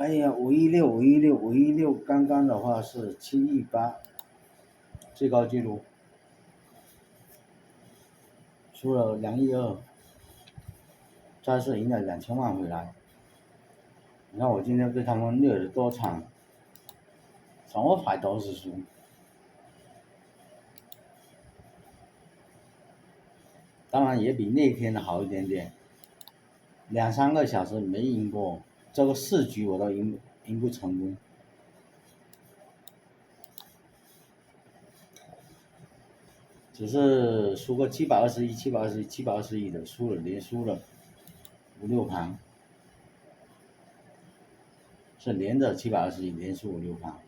哎呀，516，刚刚的话是718，最高纪录，输了2亿2，这是赢了2000万回来。你看我今天被他们虐了多惨，什么牌都是输。当然也比那天的好一点点，2、3个小时没赢过，这个4局我都赢不成功。只是输个721的，连输了5、6盘，是连着721，连输5、6盘。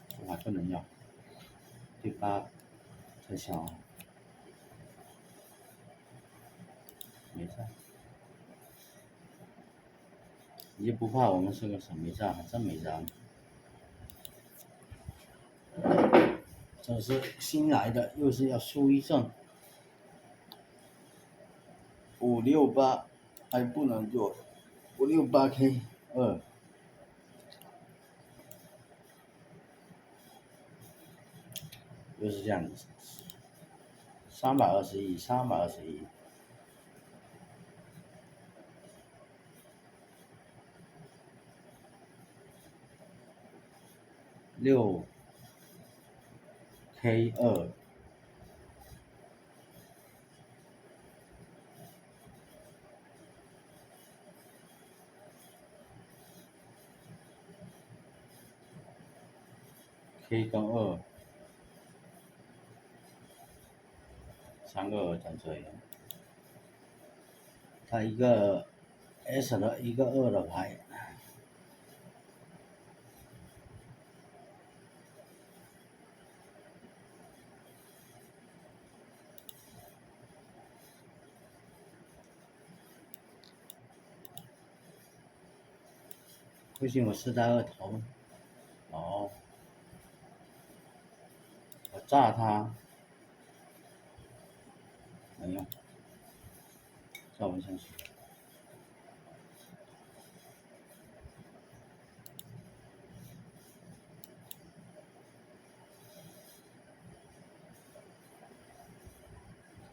这还不能要，对8太小，没事。你不怕我们是个什么战？还真没战。这是新来的，又是要输一阵。568还不能做568K2。又是这样子，321。6K2。K 跟2，3个2在这里。他一个 S 的，一个2的牌。不行，我4带2头。哦，我炸他，没用，炸不上去。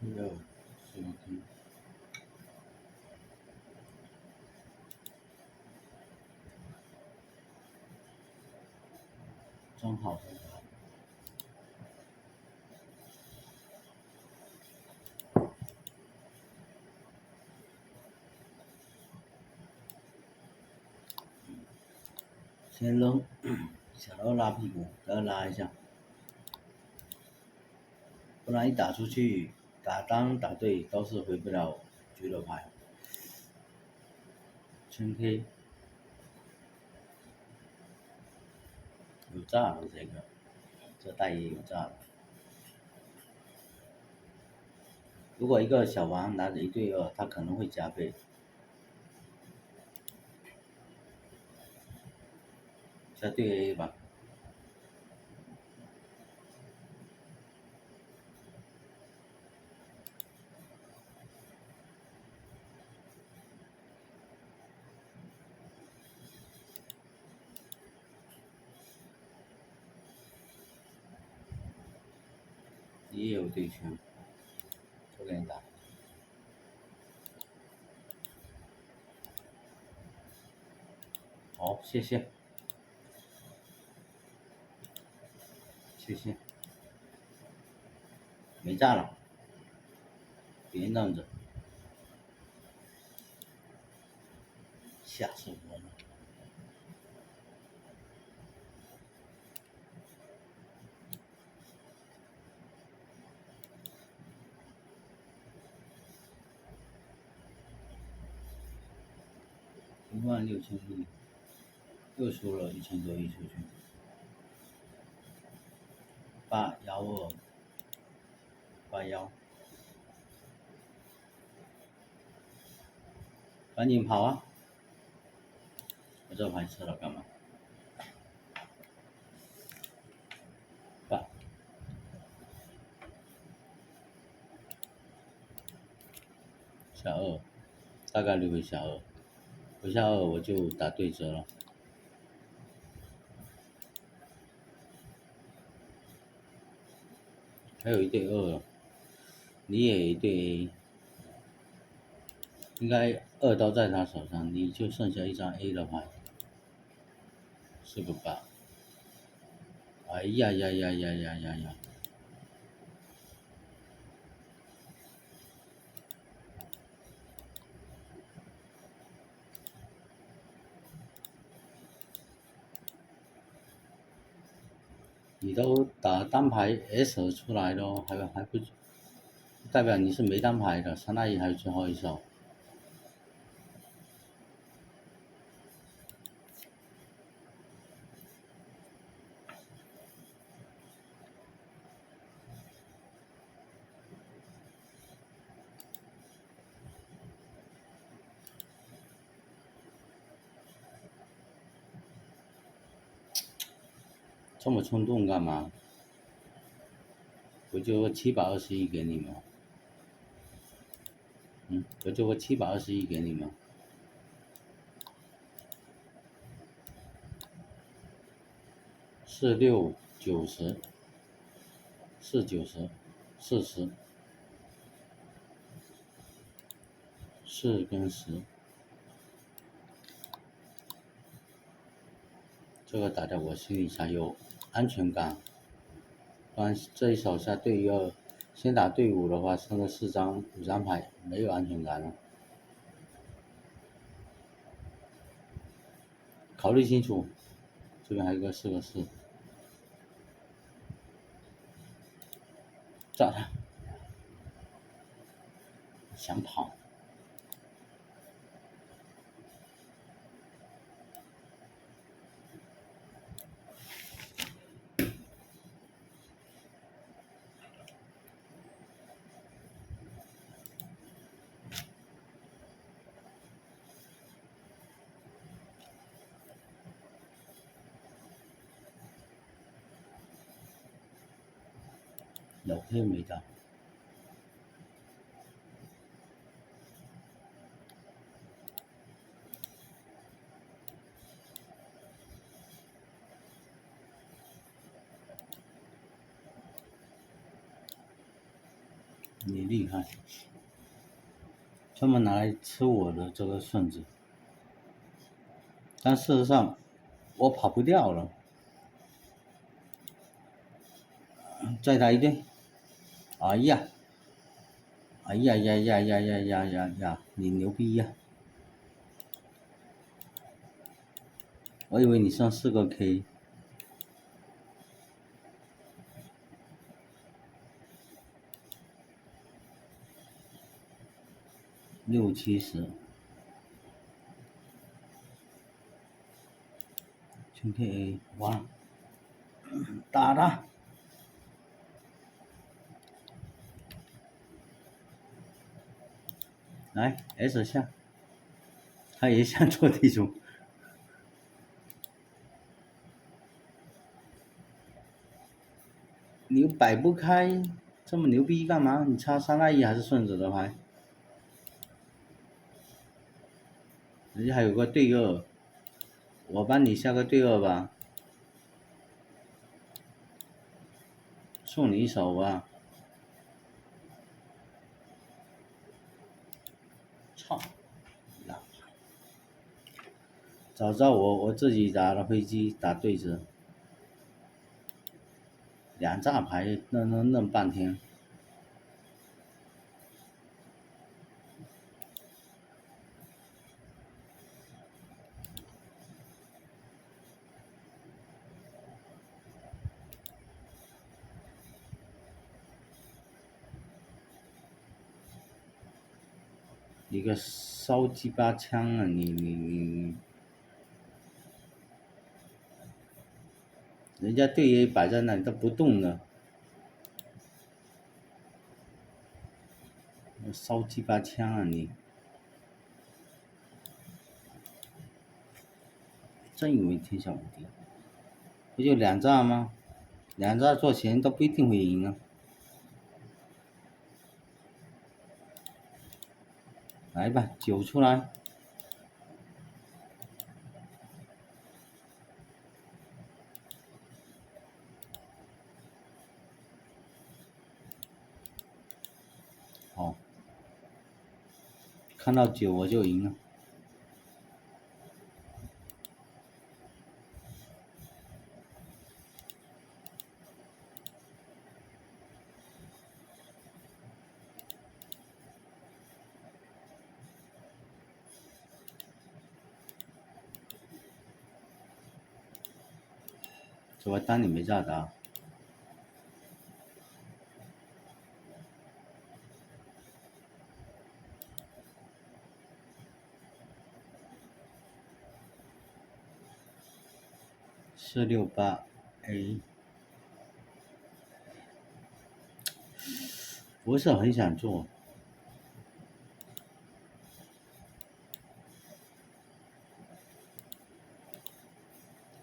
6是个 K。真好。先扔，小刀拉屁股，再拉一下，不然一打出去，打单打对都是回不了局的牌。全 K。有炸了这个，这袋也有炸了。如果一个小王拿着1对2，他可能会加倍。加对 A 吧。也有对圈，就给你打。好，谢谢，谢谢。没炸了，别愣着，吓死我了。16000亿，又输了1000多亿出去。812，赶紧跑啊！我这牌吃了干嘛？下2，大概率会下2，不下2我就打对折了。还有一对2，你也一对 A， 应该2刀在他手上，你就剩下一张 A 的牌，是个8。哎呀呀呀呀呀呀呀！你都打单牌 S 出来了，还不代表你是没单牌的，3打1还是最后一手。这么冲动干嘛？不就个721给你吗？不就个721给你吗？4、6、90，4、90、40，4跟10，这个打在我心里才有安全感。不然这一手下对2，先打对5的话，剩个5张牌，没有安全感了。考虑清楚，这边还有个4个4，炸他！想跑。老黑没打，你厉害，专门拿来吃我的这个顺子，但事实上我跑不掉了。再打一对，哎呀，哎呀呀呀呀呀呀呀呀，你牛逼呀！我以为你剩4个 K。6、70，全 KA， 完了，打他！来 S 下，他也想做地主。你又摆不开，这么牛逼干嘛？你插3打1还是顺子的牌？人家还有个对2，我帮你下个对2吧，送你一手吧。操！早知道我自己打了飞机打对子，2炸牌弄半天。你个烧鸡巴枪啊！你，人家对 A 摆在那里都不动了，烧鸡巴枪啊你！真以为天下无敌？不就2炸吗？2炸做钱都不一定会赢啊。来吧，9出来。好，看到9我就赢了。怎么单你没炸到？468A，不是很想做。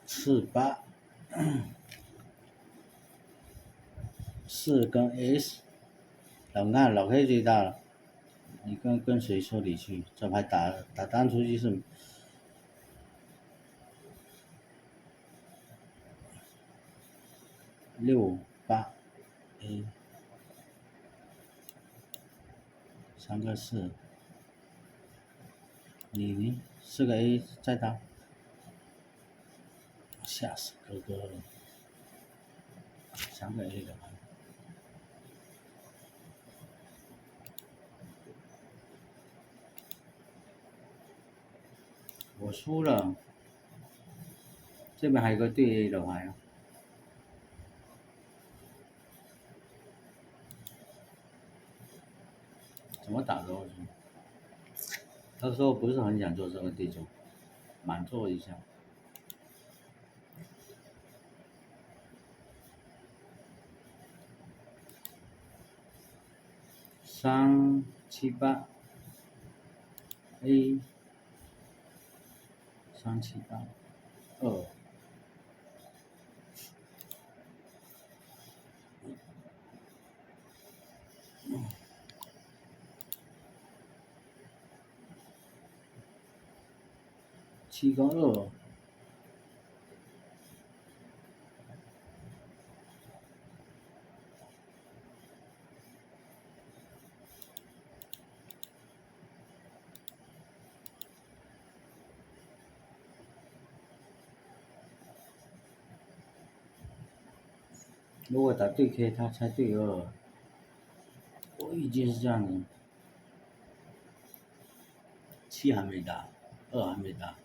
48，4跟 S， 老看老 K 最大了。你跟谁说理去？这牌打单出去是68A， 3个4，你4个 A 再打，吓死哥哥了，3个 A 的牌。我输了，这边还有个对 A 的牌啊。怎么打都行。他说不是很想做这个地主，满做一下。378A， 378，2。7跟2，如果打对 K， 他猜对2，我预计是这样的。7还没打，2还没打。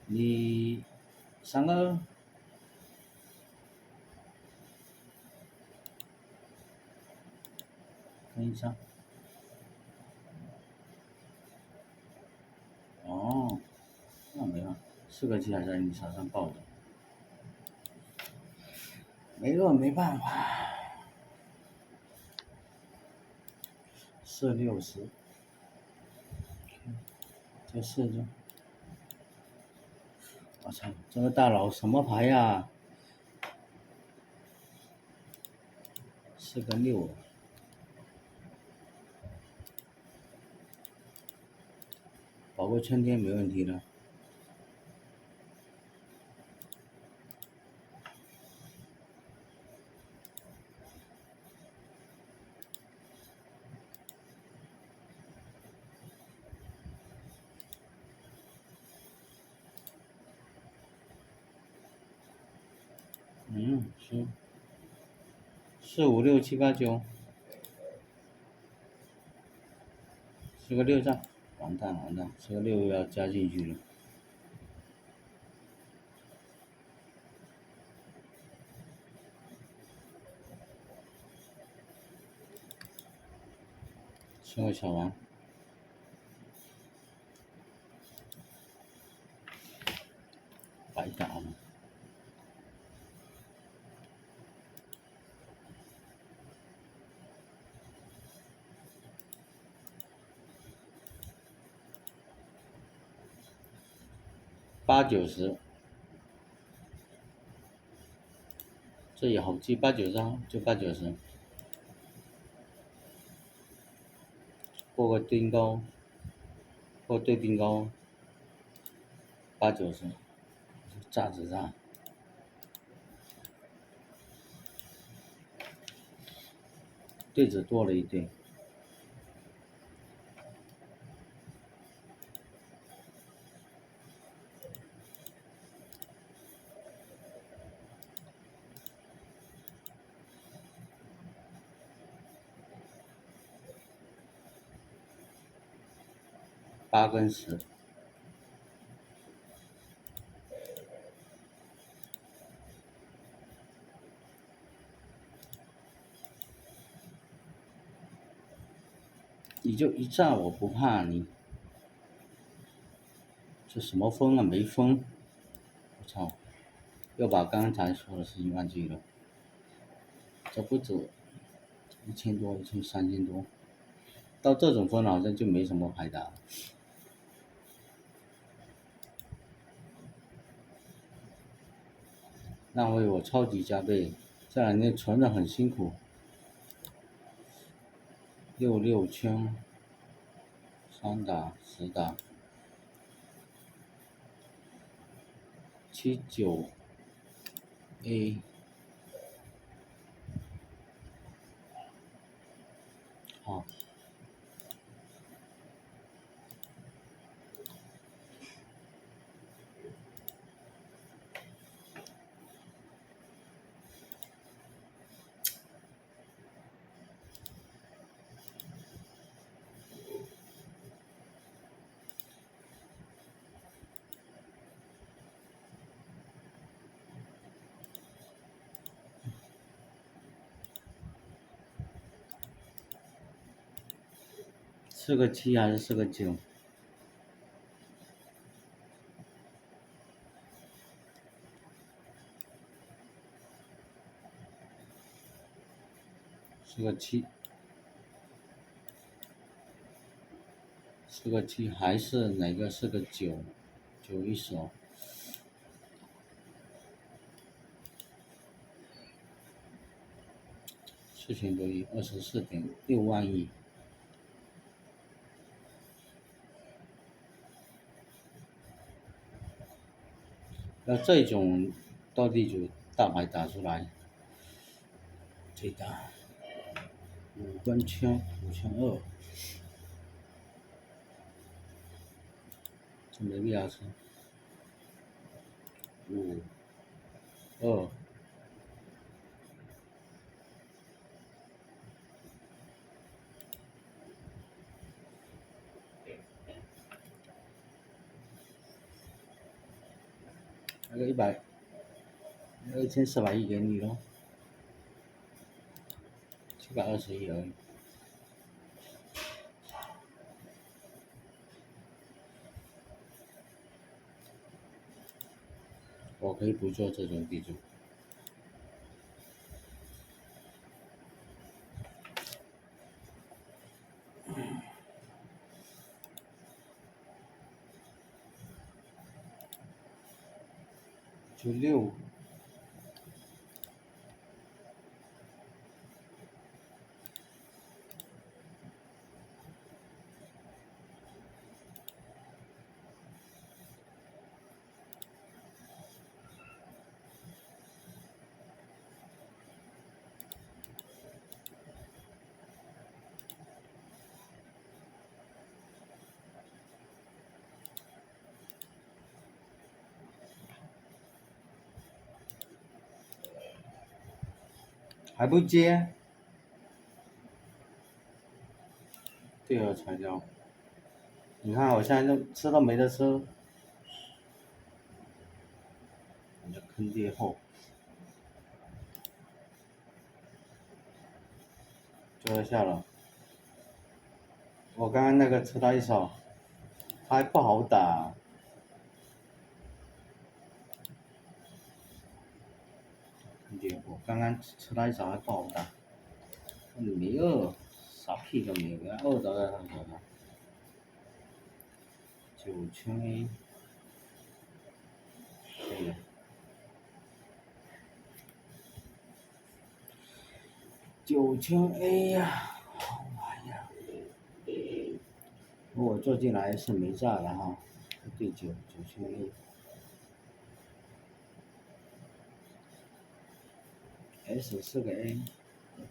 你3个2，跟1张。哦，那没了，4个7还在你手上抱着，没办法。460，这4就，我操，这个大佬什么牌呀？4跟6，保个春天没问题的。是4、5、6、7、8、9，是个6张，完蛋，这个6又要加进去了。是个小王，白打了。8、90，这也好记，8、9张就8、90。过个钉高，过对钉高80-90，炸子炸，对子多了一点。8跟10，你就一炸，我不怕你。这什么风啊？没风！我操！又把刚才说的事情忘记了。这不止1000多，3000多。到这种风好像就没什么牌打。那回我超级加倍，这2天存的很辛苦。66圈，3打10打，79A， 好。是个7还是个9？是个7，是个7还是哪个是个9？9一手。4000多亿，24.6万亿。要这种到地主大牌打出来，最大5跟圈，5200，这没必要吃。5、2。那个100，那个1400亿给你咯，720亿而已。我可以不做这种地主。96。还不接？对合材料。你看我现在就吃都没得吃。你的坑爹货。最后下了。我刚刚那个吃他一手，他还不好打。坑爹货，刚刚吃他一手还不好打。你没2，啥屁都没有，2打在他手上。9000A， 可以。9000A 呀，好玩呀！我做进来是没炸的哈，对9去 A，S 4个 A，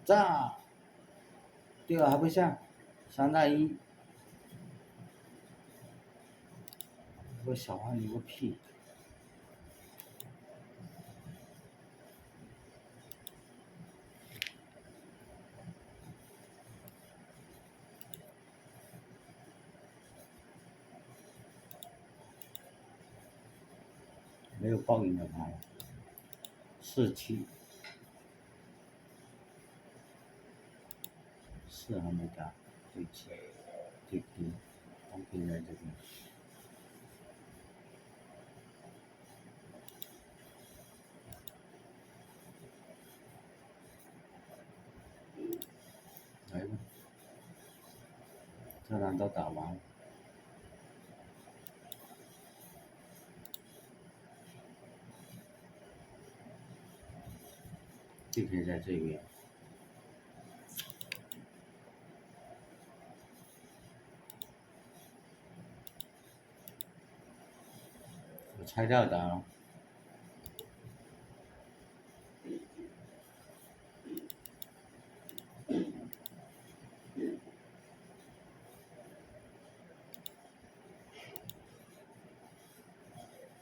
炸，对了还不下，3大1，我小花你个屁！没有报应的牌，4、7，4还没打，对7，对 P， 当 P 在这边。来吧，这栏都打完了。地铁在这边，我拆掉打了。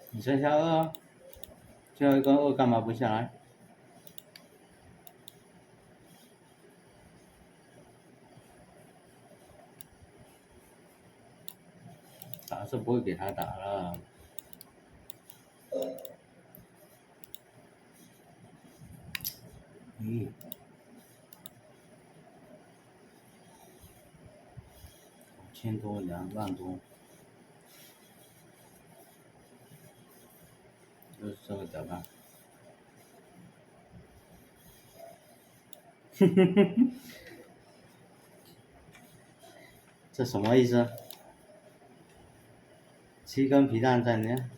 你剩下2，最后一根2干嘛不下来？打是不会给他打了。5000多2万多，就是这个屌干。这什么意思？7根皮蛋在呢。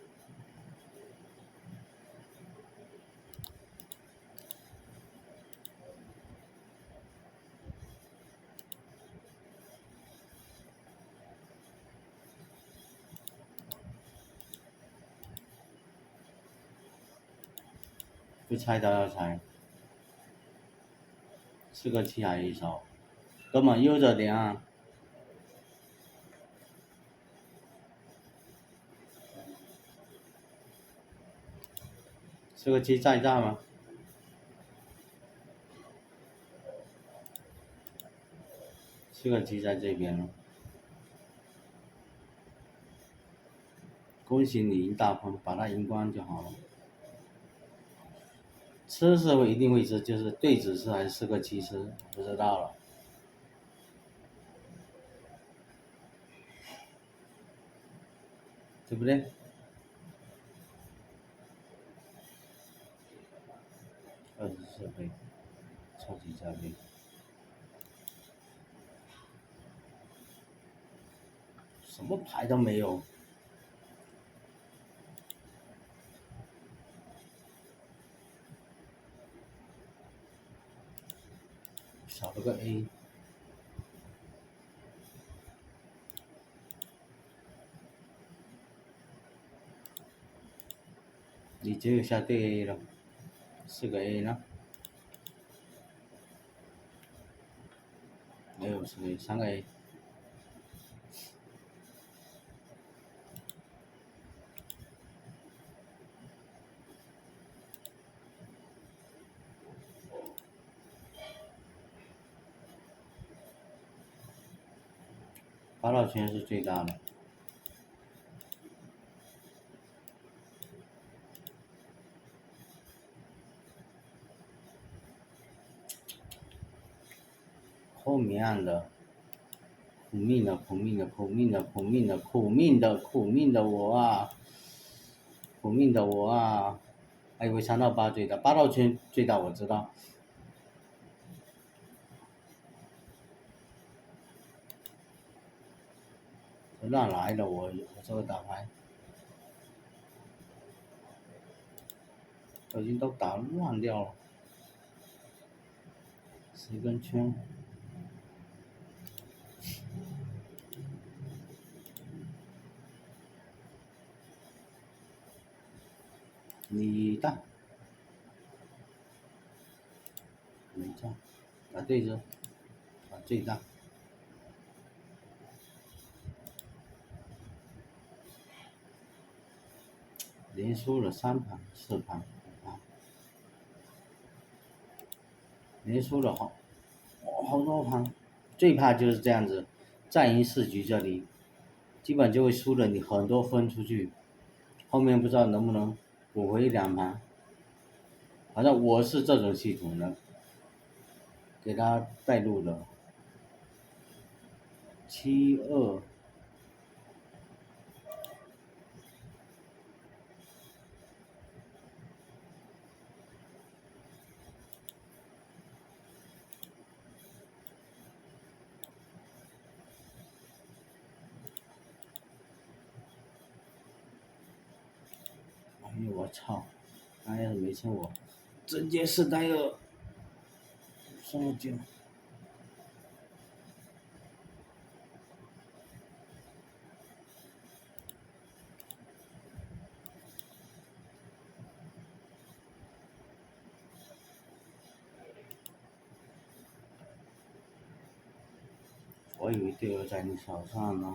不拆都要拆，4个7还一手，根本悠着点啊。4个7再炸吗？4个7在这边了。恭喜你赢大分，把它赢光就好了。吃是一定会吃，就是对子吃还是4个7吃，不知道了。对不对？24倍，超级加倍。什么牌都没有。少了个 A。你只有下对 A 了，4个 A 呢？没有4个 A，3个 A。8道圈是最大的。后面的苦命的苦命的苦命的苦命的苦命的苦命的我啊，苦命的我啊，还以为3到8最大，8道圈最大我知道。乱来的我这个打牌，已经都打乱掉了。10根圈。你大，没大，打对子，打最大。连输了3盘、4盘、5盘，连输了好多盘。最怕就是这样子，再赢4局这里，基本就会输了你很多分出去，后面不知道能不能补回2盘。反正我是这种系统的，给他带路了7-2。哎呦我操！他要是没撑我，直接4带2，上9。我以为队友在你手上呢，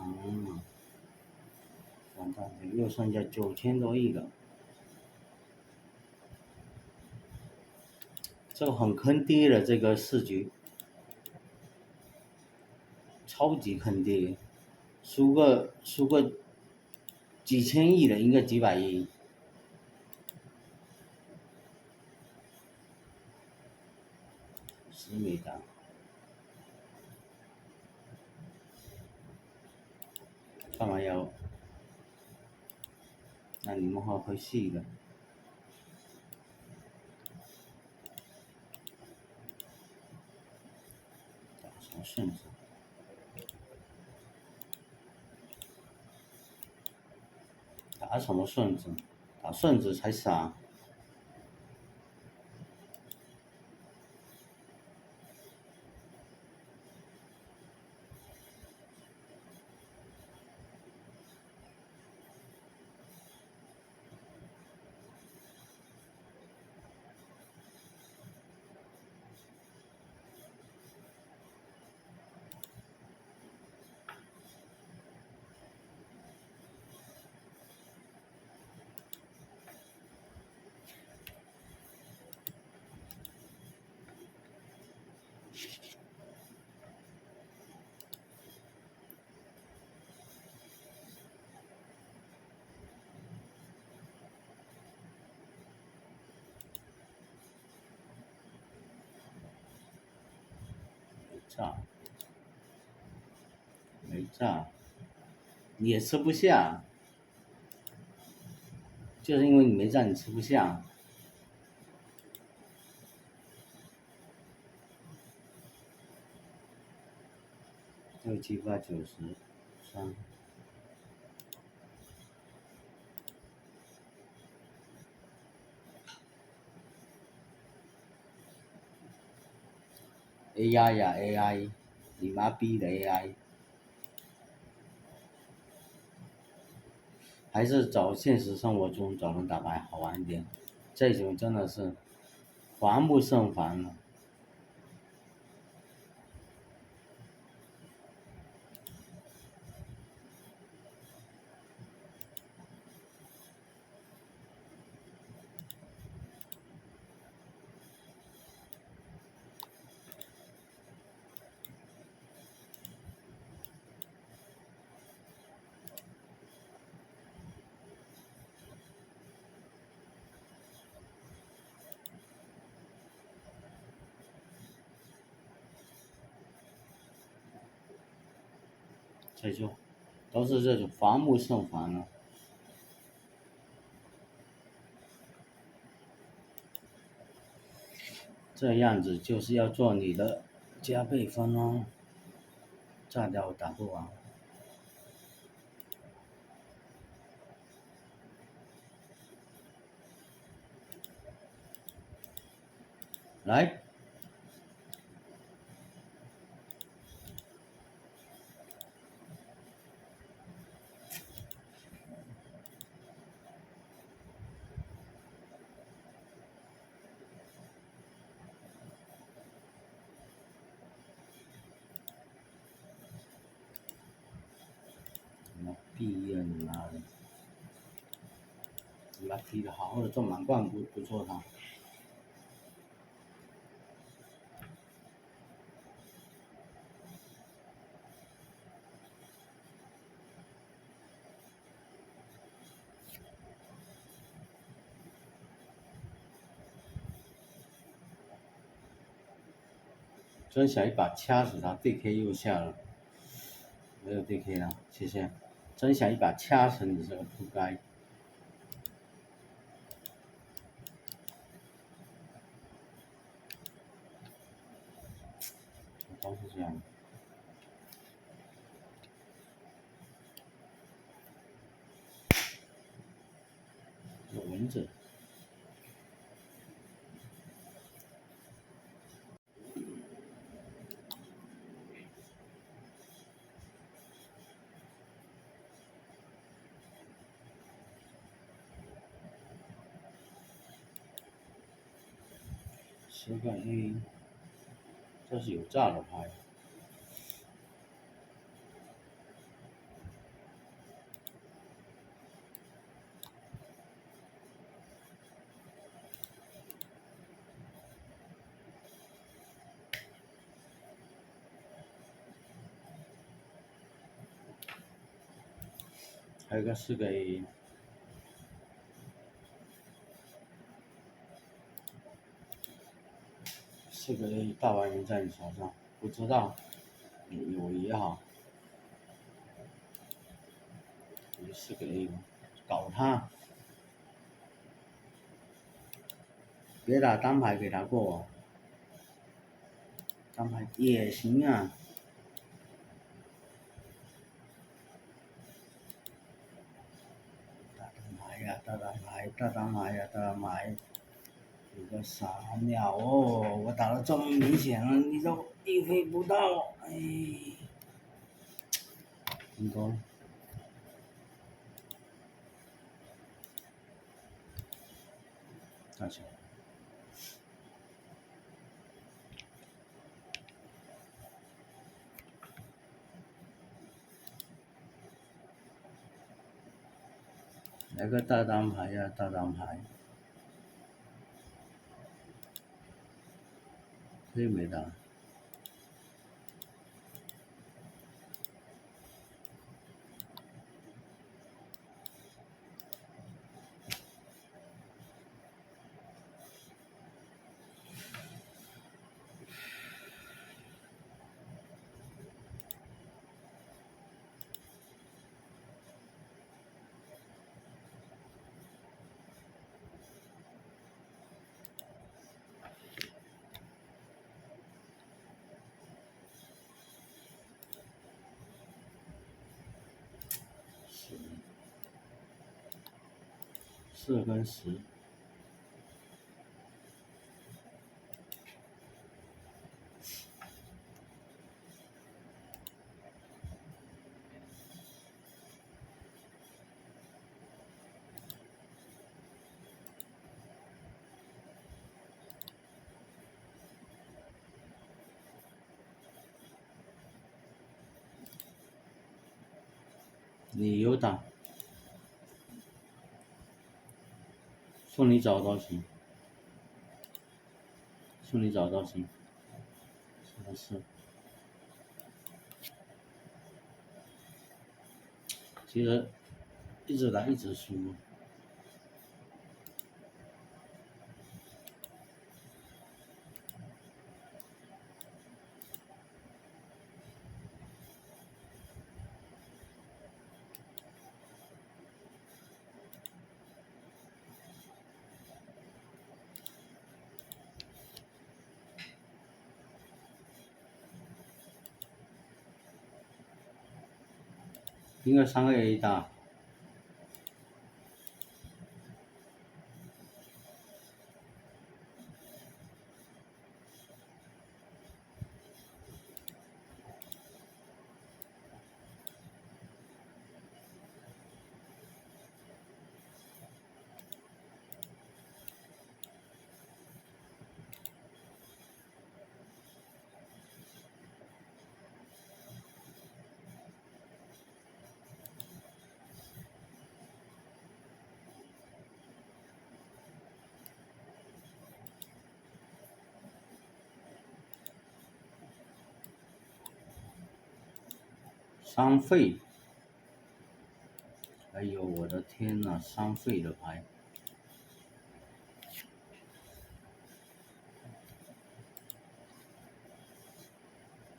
完蛋了，又剩下9000多亿了。这个很坑爹的，这个4局，超级坑爹，输个几千亿的，应该几百亿。10没打，干嘛要？那你们会戏的。打什么顺子？打什么顺子？打顺子才傻。炸，没炸，你也吃不下，就是因为你没炸，你吃不下。6、7、8、9、10、3。AI 呀 AI，你妈逼的 AI，还是找现实生活中找人打牌好玩一点，这种真的是烦不胜烦了。这就都是这种烦不胜烦了。这样子就是要做你的加倍分哦，炸掉打不完。来，毕业你妈的，你妈踢的好好的中满贯不错他。真想一把掐死他 ，DK 又下了，没有 DK 了，谢谢。真想一把掐死你这个扑街！都是这样。有蚊子。10个 A， 这是有炸的牌。还有个4个 A， 4个 A 大白人在你手上，不知道有也好，有4个 A 搞他，别打单排给他过啊，单排也行啊。大单排呀，有个傻鸟哦，我打的这么明显了，你都意会不到，哎，成功。大小。来个大单排呀，大单排。可以没打。4跟10。你有打，送你找到行，送你找到行，是。其实一直打一直输。应该3个 A 大。伤肺，哎呦我的天呐，伤肺的牌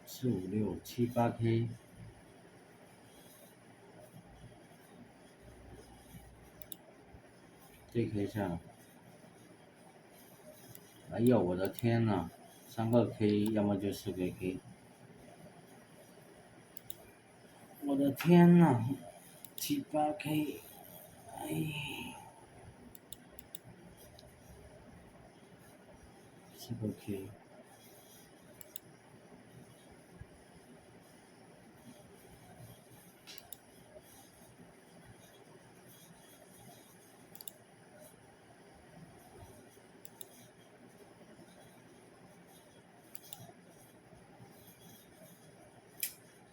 ，4、5、6、7、8K，这 K 下，哎呦我的天呐，3个 K，要么就4个 K，我的天呐，7、8K，哎，4个 K。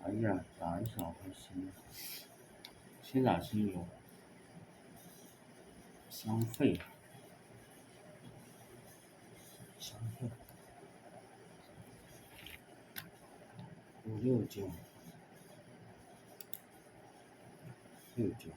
哎呀，打一小还行，先打精油，伤肺，伤肺，5、6、9、6、9，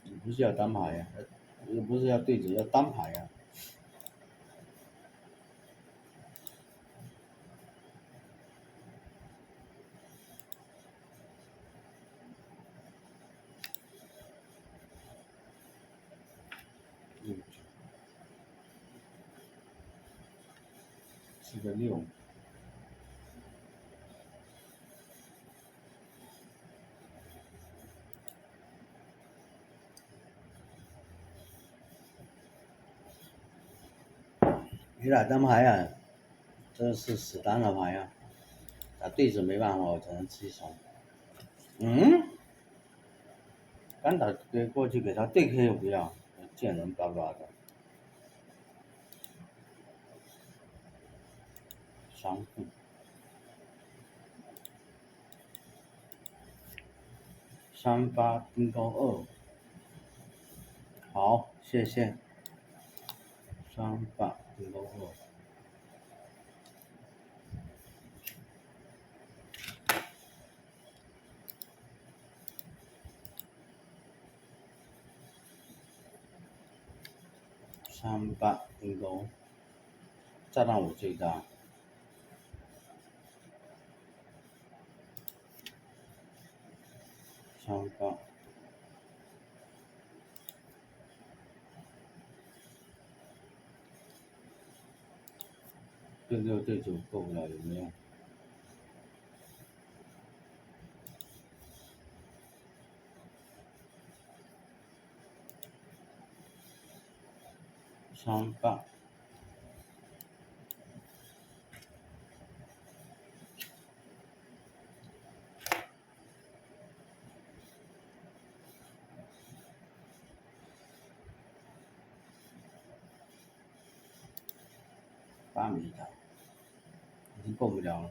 你不是要单牌呀？不是要对子，要单牌呀。6、9，是个6。你打单牌呀？这是死单的牌呀，打对子没办法，我只能自己手。嗯，刚打给过去给他对 K 又不要，贱人巴巴的。伤肺。38冰高2，好，谢谢。38冰高2。38冰高，炸弹我最大。38。对6对9够不了，有没有？38。8没打，已经够不了了。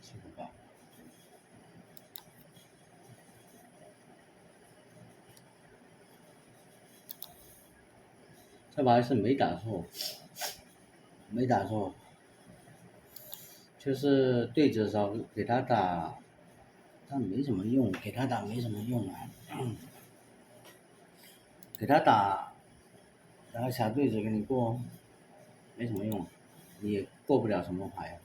7个8。这把是没打错，没打错，就是对子的时候给他打，但没什么用，给他打没什么用啊。给他打，然后小对子给你过，没什么用，你也过不了什么牌啊。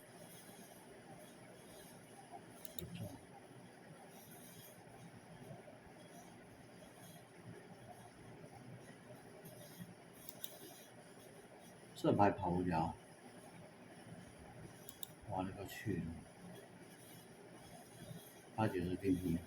这牌跑不了，我勒个去，8、9是冰皮。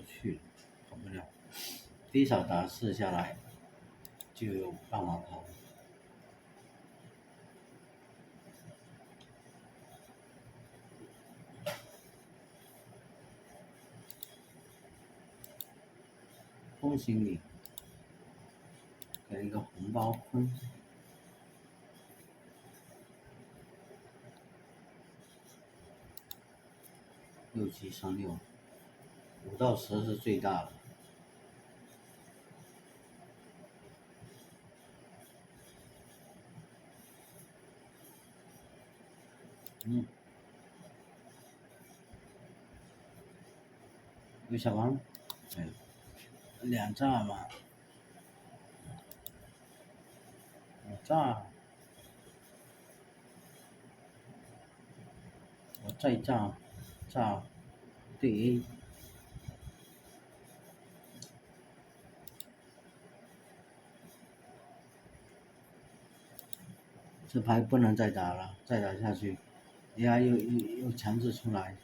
去了，跑不了。低扫打4下来，就有办法跑。恭喜你，给一个红包分。6736，5到10是最大的。有小王，2炸嘛，我再炸对 A， 这牌不能再打了，再打下去 AI 又强制出来。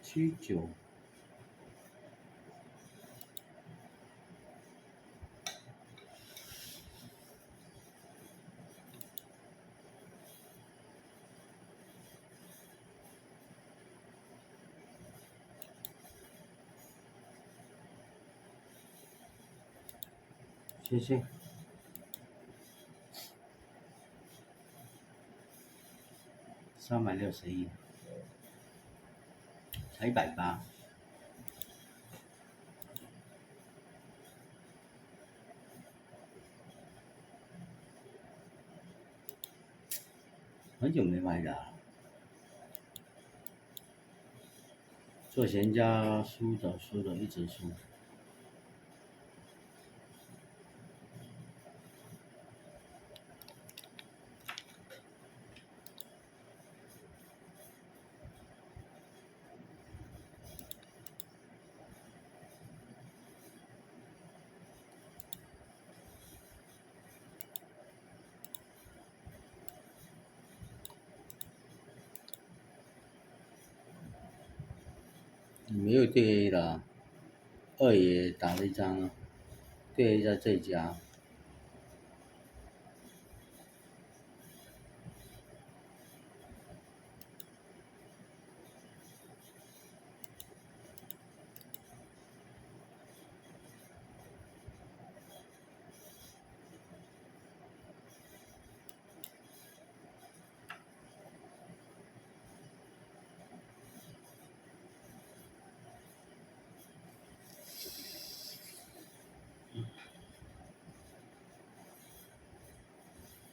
79，谢谢。361，才180。很久没买了，做闲家输的一直输。没有对 A 了，2也打了一张了，对 A 在这家。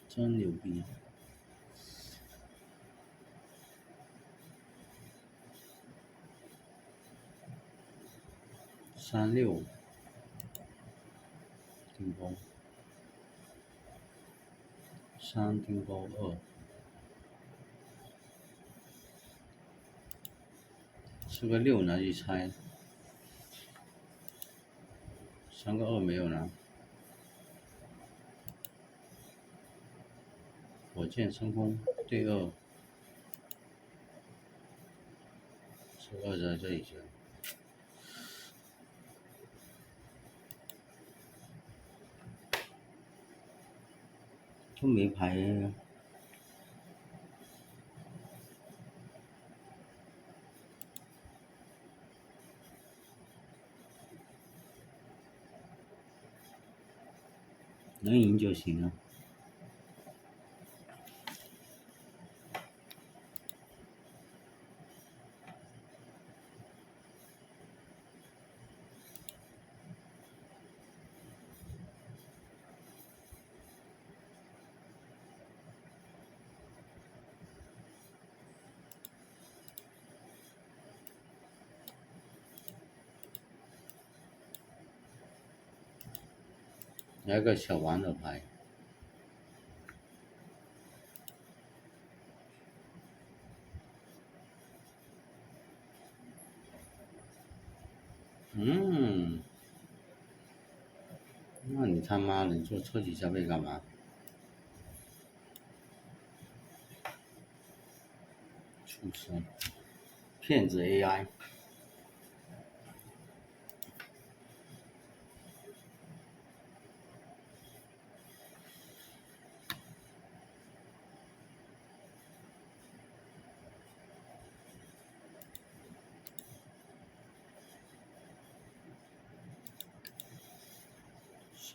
真牛逼！36顶钩，3顶钩2，是个6拿去拆，3个2没有了。火箭升空对2，是2在这里去了。都没牌呀。能赢就行了。来个小王的牌。嗯，那你他妈的你做彻底消费干嘛？畜生，骗子 AI。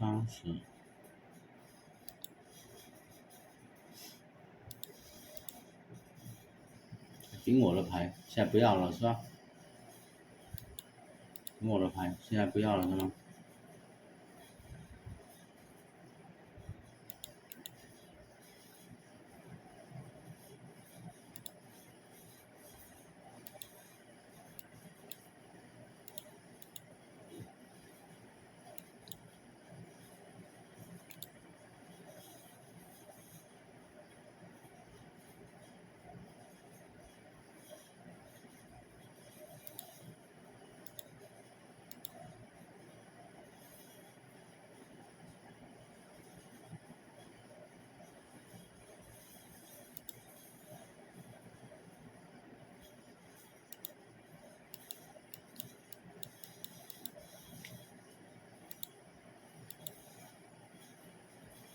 30，顶我的牌，现在不要了是吧？顶我的牌，现在不要了是吗？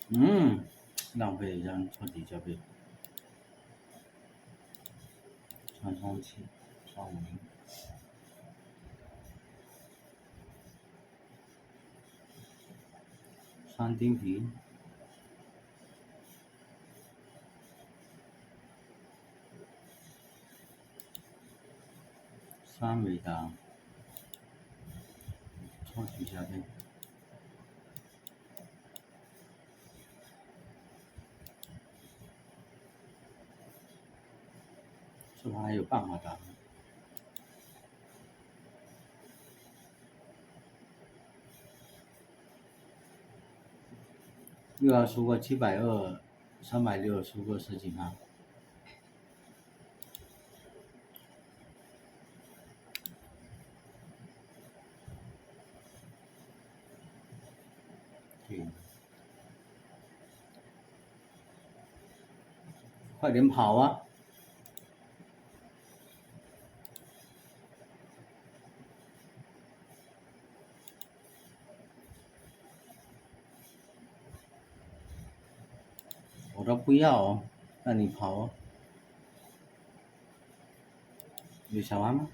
嗯，浪费了一张彻底消费。337，350。3丁皮。3尾达。彻底消费。这盘还有办法打。又要输个720、360，输个10几盘。对，快点跑啊！我都不要哦，让你跑哦。有小丸吗？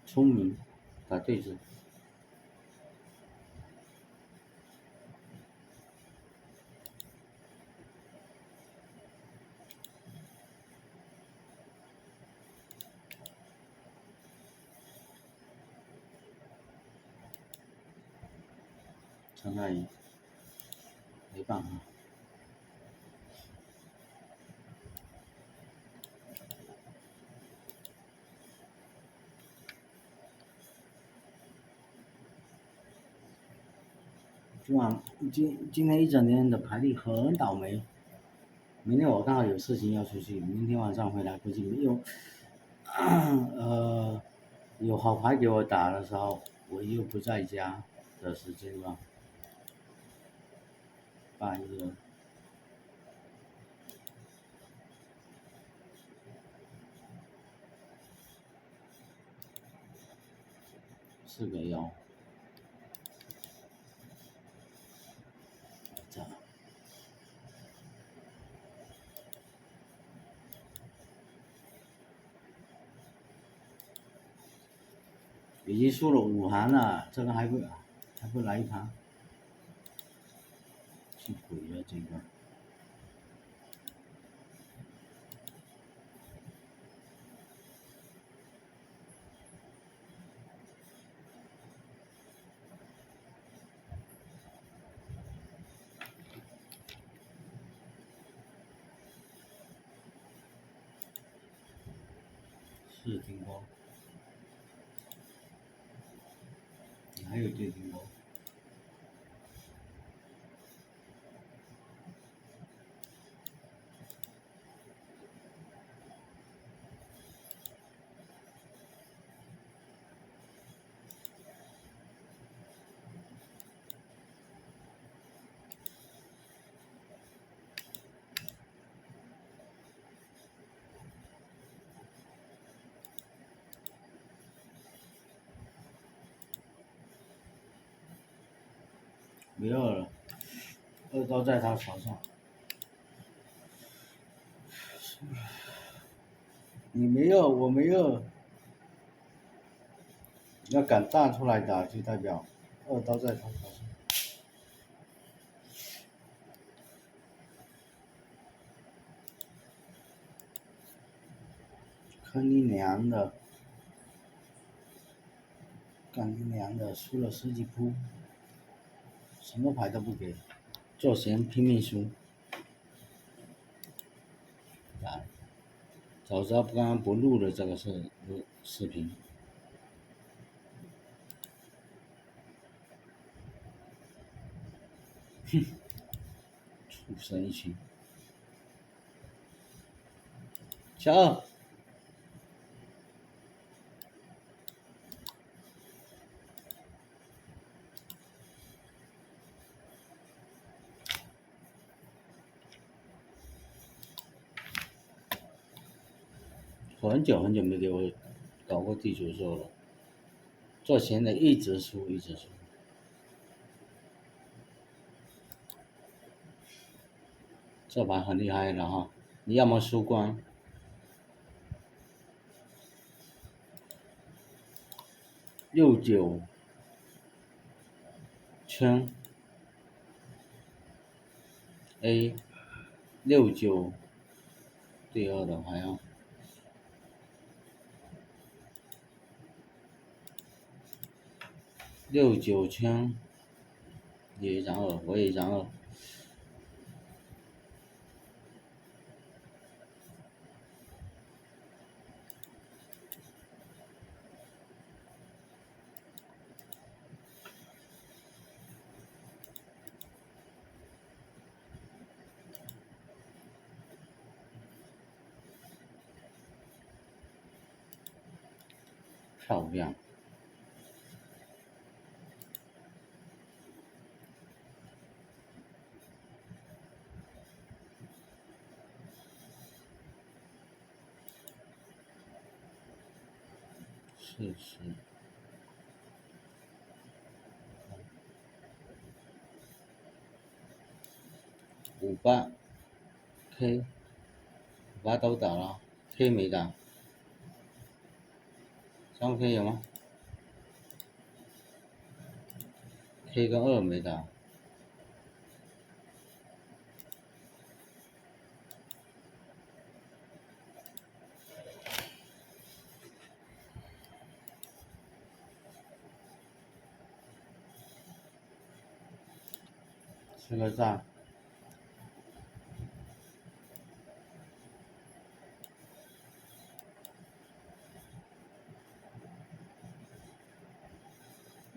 聪明，打对子。陈大爷，没办法。今天一整天的牌力很倒霉。明天我刚好有事情要出去，明天晚上回来估计没有，有好牌给我打的时候，我又不在家的时间吧。半夜。4个1。这样。已经输了5盘了，这个还不来一盘？是鬼啊这个！是顶钩，你还有对顶钩。没有了，二刀在他手上。你没有，我没有。要敢大出来打，就代表二刀在他手上。坑你娘的！干你娘的！输了十几铺，什么牌都不给，做闲拼命输。啊！早知道刚刚不录了这个视频。哼，畜生一群。小二。很久很久没给我搞过地主兽了，做闲的一直输一直输。这盘很厉害了哈，你要么输光。69圈 A 69第二的还要69圈，也然二，我也然二。漂亮。是。58 K， 58都打了 ，K 没打。3K 有吗 ？K 跟2没打。吃个炸。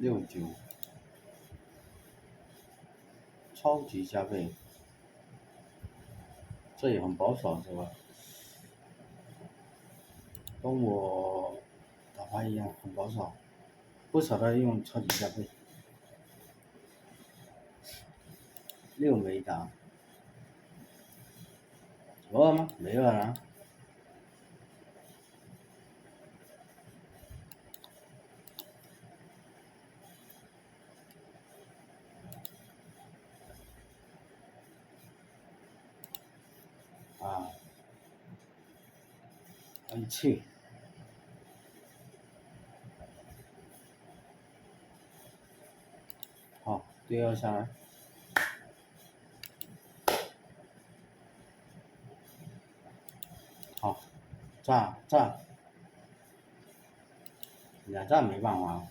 69，超级加倍，这也很保守是吧？跟我打牌一样很保守，不舍得用超级加倍。6没打。有二吗？没二啊。啊，很气。好，第二下来。好，炸，2炸没办法。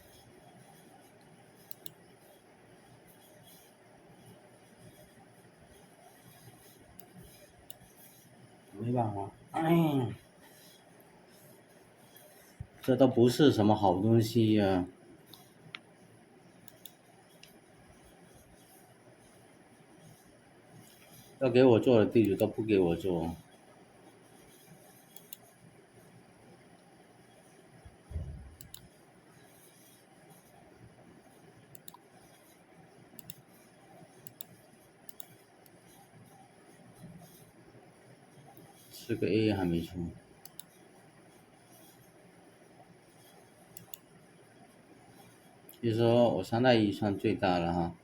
没办法。这都不是什么好东西呀、要给我做的地主都不给我做，4个 A 还没出。就是说我3大1算最大了哈。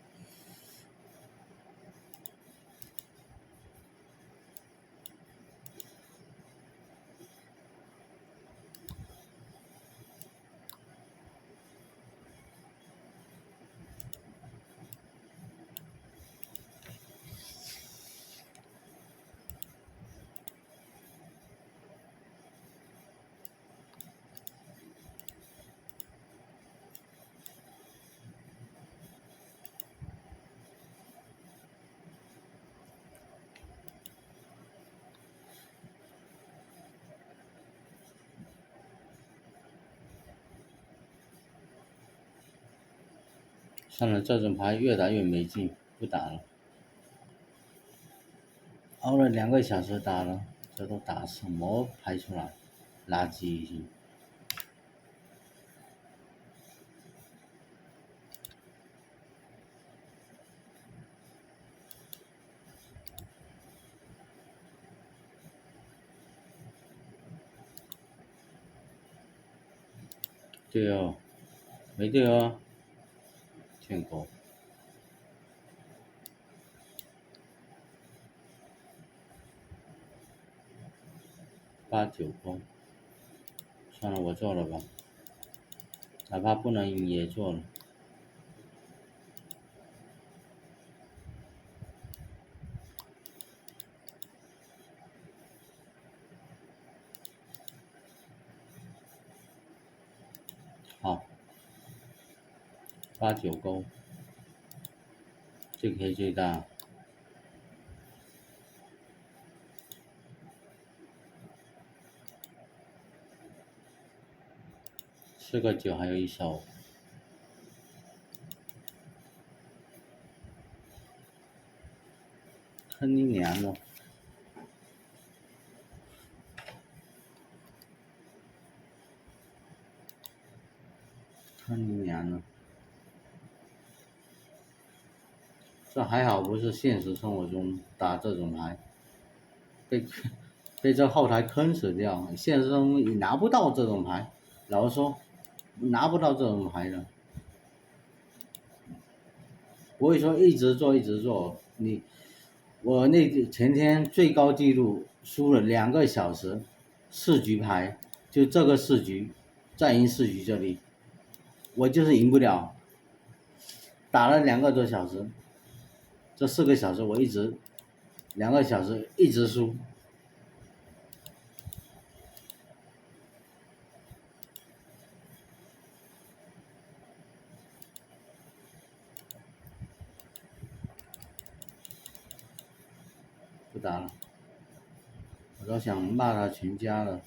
算了，这种牌越打越没劲，不打了。熬了2个小时打了，这都打什么牌出来？垃圾已经。对哦，没对哦，欠狗。8、9勾，算了，我做了吧，哪怕不能赢也做了。好，8、9勾，这个黑最大。4个9还有一手，坑你娘了！坑你娘了！这还好不是现实生活中打这种牌，被这后台坑死掉。现实中你拿不到这种牌，老实说，拿不到这种牌的。不会说一直做一直做，我前天最高纪录输了2个小时，4局牌，就这个4局，再赢4局这里，我就是赢不了，打了2个多小时，这4个小时我2个小时一直输。不打了，我都想骂他全家了。